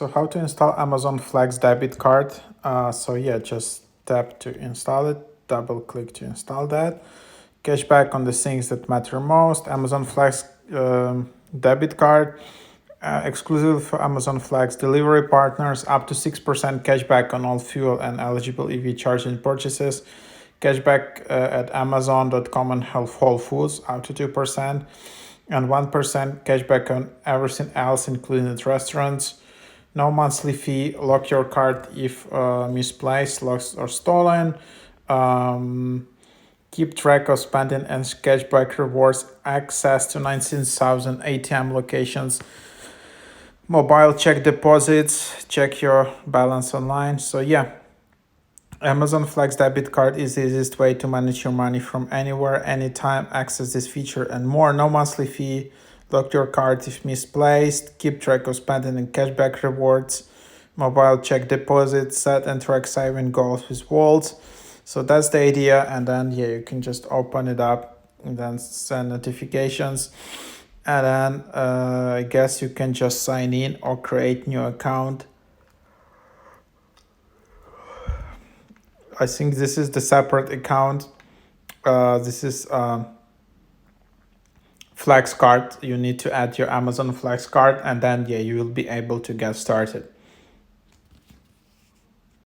So how to install Amazon Flex Debit Card? Just tap to install it, double click to install that. Cashback on the things that matter most. Amazon Flex Debit Card, exclusive for Amazon Flex delivery partners, up to 6% cashback on all fuel and eligible EV charging purchases. Cashback at Amazon.com and Whole Foods, up to 2%. And 1% cashback on everything else, including at restaurants. No monthly fee. Lock your card if misplaced, lost, or stolen. Keep track of spending and cashback rewards. Access to 19,000 ATM locations. Mobile check deposits. Check your balance online. Amazon Flex Debit Card is the easiest way to manage your money from anywhere, anytime. Access this feature and more. No monthly fee. Lock your card if misplaced. Keep track of spending and cashback rewards. Mobile check deposits. Set and track saving goals with wallets. So that's the idea. And then, you can just open it up and then send notifications. And then I guess you can just sign in or create new account. I think this is the separate account. This is Flex card. You need to add your Amazon Flex card, and then you will be able to get started.